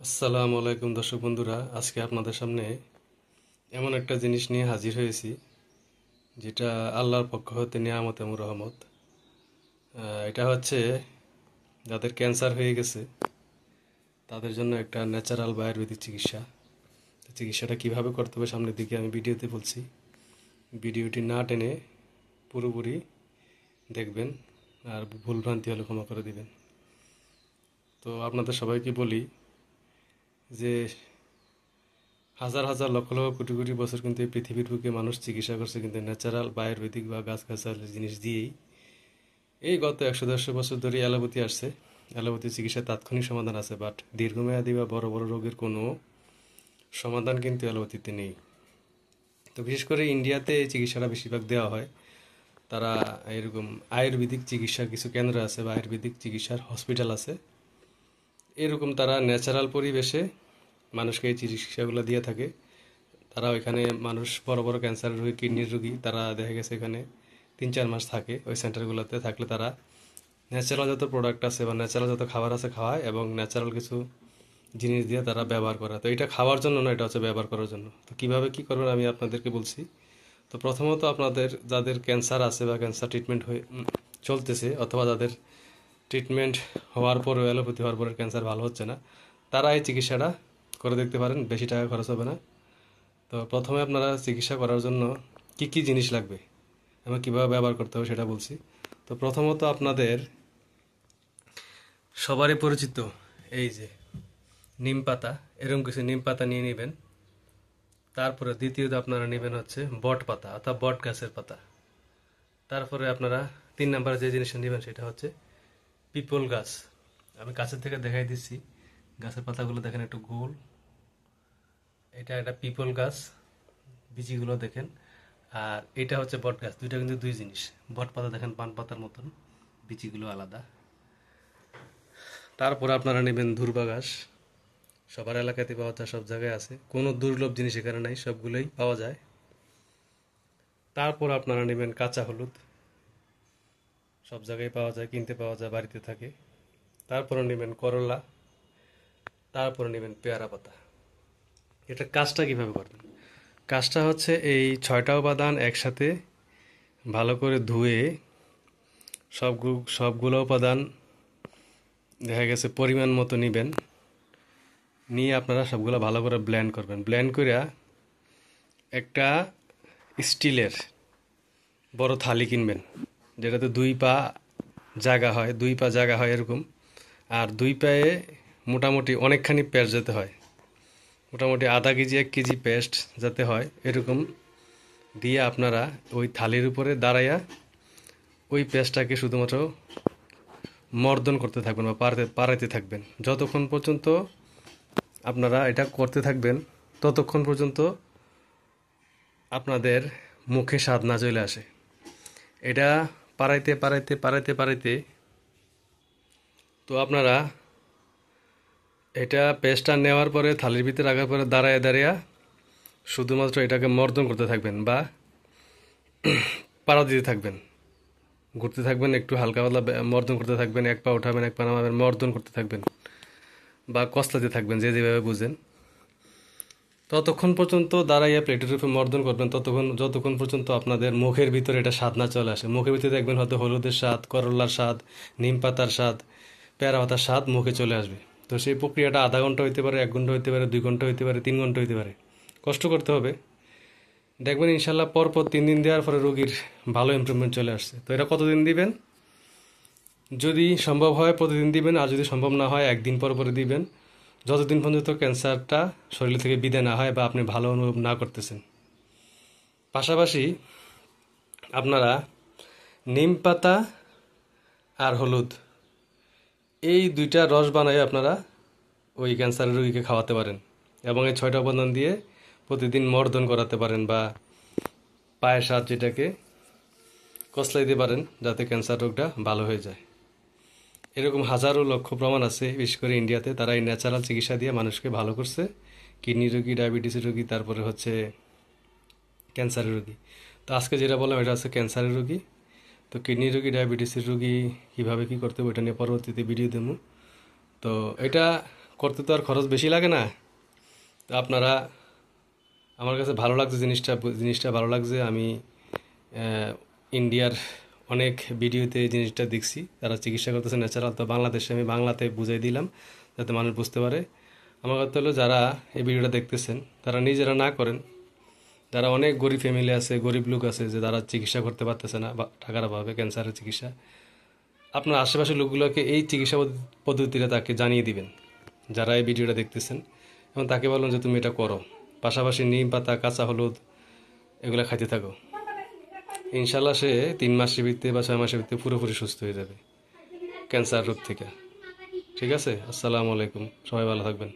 আসসালামু আলাইকুম দর্শক বন্ধুরা, আজকে আপনাদের সামনে এমন একটা জিনিস নিয়ে হাজির হয়েছি যেটা আল্লাহর পক্ষ হতে নিয়ামত এবং রহমত। এটা হচ্ছে যাদের ক্যান্সার হয়ে গেছে তাদের জন্য একটা ন্যাচারাল বা আয়ুর্বেদিক চিকিৎসা। চিকিৎসাটা কিভাবে করতে হবে সামনের দিকে আমি ভিডিওতে বলছি। ভিডিওটি না টেনে পুরোপুরি দেখবেন, আর ভুলভ্রান্তি হলে ক্ষমা করে দিবেন। তো আপনাদের সবাইকে বলি যে হাজার হাজার লক্ষ লক্ষ কোটি কোটি বছর কিন্তু এই পৃথিবীর বুকে মানুষ চিকিৎসা করছে কিন্তু ন্যাচারাল বা আয়ুর্বেদিক বা গাছগাছালি জিনিস দিয়েই। এই গত 100-150 বছর ধরে অ্যালোপ্যাথি আসছে। অ্যালোপ্যাথি চিকিৎসার তাৎক্ষণিক সমাধান আছে, বাট দীর্ঘমেয়াদী বা বড় বড় রোগের কোনো সমাধান কিন্তু অ্যালোপ্যাথিতে নেই। তো বিশেষ করে ইন্ডিয়াতে এই চিকিৎসাটা বেশিরভাগ দেওয়া হয়। তারা এরকম আয়ুর্বেদিক চিকিৎসার কিছু কেন্দ্র আছে বা আয়ুর্বেদিক চিকিৎসার হসপিটাল আছে, এরকম তারা ন্যাচারাল পরিবেশে মানুষকে এই চিকিৎসাগুলো দিয়ে থাকে। তারা ওইখানে মানুষ বড় বড় ক্যান্সার রোগী, কিডনির রোগী, তারা দেখা গেছে এখানে 3-4 মাস থাকে ওই সেন্টারগুলোতে। থাকলে তারা ন্যাচারাল যত প্রোডাক্ট আছে বা ন্যাচারাল যত খাবার আছে খাওয়ায় এবং ন্যাচারাল কিছু জিনিস দিয়ে তারা ব্যবহার করে। তো এটা খাওয়ার জন্য না, এটা হচ্ছে ব্যবহার করার জন্য। তো কীভাবে কী করবেন আমি আপনাদেরকে বলছি। তো প্রথমত আপনাদের যাদের ক্যান্সার আছে বা ক্যান্সার ট্রিটমেন্ট হয়ে চলতেছে, অথবা যাদের ট্রিটমেন্ট হওয়ার পরেও অ্যালোপ্যাথি হওয়ার পরে ক্যান্সার ভালো হচ্ছে না, তারা এই চিকিৎসাটা করে দেখতে পারেন, বেশি টাকা খরচ হবে না। তো প্রথমে আপনারা চিকিৎসা করার জন্য কি কি জিনিস লাগবে এবং কীভাবে ব্যবহার করতে হবে সেটা বলছি। তো প্রথমত আপনাদের সবারই পরিচিত এই যে নিম পাতা, এরকম কিছু নিম পাতা নিয়ে নেবেন। তারপরে দ্বিতীয়ত আপনারা নেবেন হচ্ছে বট পাতা অর্থাৎ বট গাছের পাতা। তারপরে আপনারা 3 নম্বরে যে জিনিসটা নেবেন সেটা হচ্ছে পিপল গাছ। আমি কাছের থেকে দেখাই দিচ্ছি, গাছের পাতাগুলো দেখেন একটু গোল, এটা একটা পিপল গাছ, বীজিগুলো দেখেন। আর এটা হচ্ছে বট গাছ, দুইটা কিন্তু দুই জিনিস। বট পাতা দেখেন পান পাতার মতন, বীজিগুলো আলাদা। তারপর আপনারা নেবেন ধুরবা ঘাস, সবার এলাকাতে পাওয়া যায়, সব জায়গায় আছে, কোনো দুর্লভ জিনিস এখানে নাই, সবগুলোই পাওয়া যায়। তারপর আপনারা নেবেন কাঁচা হলুদ, সব জায়গায় পাওয়া যায়, কিনতে পাওয়া যায়, বাড়িতে থাকে। তারপরে নেবেন করলা, তারপরে নেবেন পেয়ারা পাতা। এটা কাজটা কিভাবে করবেন? কাজটা হচ্ছে এই 6টা উপাদান একসাথে ভালো করে ধুয়ে সবগুলো উপাদান দেখা গেছে পরিমাণ মতো নেবেন, নিয়ে আপনারা সবগুলো ভালো করে ব্লেন্ড করবেন। ব্লেন্ড করে একটা স্টিলের বড় থালি কিনবেন, যেটাতে 2 পা জায়গা হয়, 2 পা জায়গা হয় এরকম। আর 2 পায়ে মোটামুটি অনেকখানি পেস্ট যেতে হয়, মোটামুটি আধা কেজি 1 কেজি পেস্ট যাতে হয় এরকম দিয়ে আপনারা ওই থালির উপরে দাঁড়াইয়া ওই পেস্টটাকে শুধুমাত্র মর্দন করতে থাকবেন বা পাড়াইতে থাকবেন। যতক্ষণ পর্যন্ত আপনারা এটা করতে থাকবেন ততক্ষণ পর্যন্ত আপনাদের মুখে স্বাদ না চলে আসে। এটা পাড়াইতে পাড়াইতে পাড়াইতে পাড়াইতে তো আপনারা এটা পেস্টটা নেওয়ার পরে থালির ভিতরে রাখার পরে দাঁড়ায় দাঁড়িয়ে শুধুমাত্র এটাকে মর্দন করতে থাকবেন বা পাড়া দিতে থাকবেন, ঘুরতে থাকবেন, একটু হালকা পাতলা মর্দন করতে থাকবেন, 1 পা উঠাবেন 1 পা নামাবেন, মর্দন করতে থাকবেন বা কসলাতে থাকবেন, যে যেভাবে বুঝেন। ততক্ষণ পর্যন্ত দাঁড়াইয়া প্লেটের উপর মর্দন করবেন যতক্ষণ পর্যন্ত আপনাদের মুখের ভিতরে এটা স্বাদ না চলে আসে। মুখের ভিতরে দেখবেন হয়তো হলুদের স্বাদ, করলার স্বাদ, নিম পাতার স্বাদ, পেয়ারা পাতার স্বাদ মুখে চলে আসবে। তো সেই প্রক্রিয়াটা আধা ঘন্টা হইতে পারে, 1 ঘন্টা হইতে পারে, 2 ঘন্টা হইতে পারে, 3 ঘন্টা হইতে পারে, কষ্ট করতে হবে। দেখবেন ইনশাল্লাহ পরপর 3 দিন দেওয়ার পরে রোগীর ভালো ইমপ্রুভমেন্ট চলে আসছে। তো এটা কতদিন দিবেন? যদি সম্ভব হয় প্রতিদিন দিবেন, আর যদি সম্ভব না হয় 1 দিন পর পরে দিবেন, যতদিন পর্যন্ত ক্যান্সারটা শরীর থেকে বিদায় না হয় বা আপনি ভালো অনুভব না করতেছেন। পাশাপাশি আপনারা নিম পাতা আর হলুদ এই 2টা রস বানাই আপনারা ওই ক্যান্সারের রোগীকে খাওয়াতে পারেন এবং এই 6টা উপাদান দিয়ে প্রতিদিন মর্দন করাতে পারেন বা পায়ের স্বাদ যেটাকে কসলাই দিতে পারেন, যাতে ক্যান্সার রোগটা ভালো হয়ে যায়। এরকম হাজারো লক্ষ প্রমাণ আছে, বিশেষ করে ইন্ডিয়াতে তারা এই ন্যাচারাল চিকিৎসা দিয়ে মানুষকে ভালো করছে। কিডনি রোগী, ডায়াবেটিসের রোগী, তারপরে হচ্ছে ক্যান্সারের রোগী। তো আজকে যেটা বললাম এটা হচ্ছে ক্যান্সারের রোগী। তো কিডনি রোগী, ডায়াবেটিসের রোগী কীভাবে কী করতে হবে এটা নিয়ে পরবর্তীতে ভিডিও দেবো। তো এটা করতে তো আর খরচ বেশি লাগে না। তো আপনারা, আমার কাছে ভালো লাগছে জিনিসটা ভালো লাগছে। আমি ইন্ডিয়ার অনেক ভিডিওতে এই জিনিসটা দেখছি, তারা চিকিৎসা করতেছে ন্যাচারাল। তো বাংলাদেশে আমি বাংলাতে বুঝাই দিলাম যাতে মানুষ বুঝতে পারে। আমার কথা হলো, যারা এই ভিডিওটা দেখতেছেন তারা নিজেরা না করেন, যারা অনেক গরিব ফ্যামিলি আছে, গরিব লোক আছে যে তারা চিকিৎসা করতে পারতেছে না বা টাকার অভাবে, ক্যান্সারের চিকিৎসা, আপনার আশেপাশের লোকগুলোকে এই চিকিৎসা পদ্ধতিটা তাকে জানিয়ে দিবেন, যারা এই ভিডিওটা দেখতেছেন, এবং তাকে বলুন যে তুমি এটা করো। পাশাপাশি নিম পাতা, কাঁচা হলুদ এগুলো খাইতে থাকো। ইনশাল্লাহ সে 3 মাসের ভিতরে বা 6 মাসের ভিতরে পুরোপুরি সুস্থ হয়ে যাবে ক্যান্সার রোগ থেকে। ঠিক আছে? আসসালামু আলাইকুম, সবাই ভালো থাকবেন।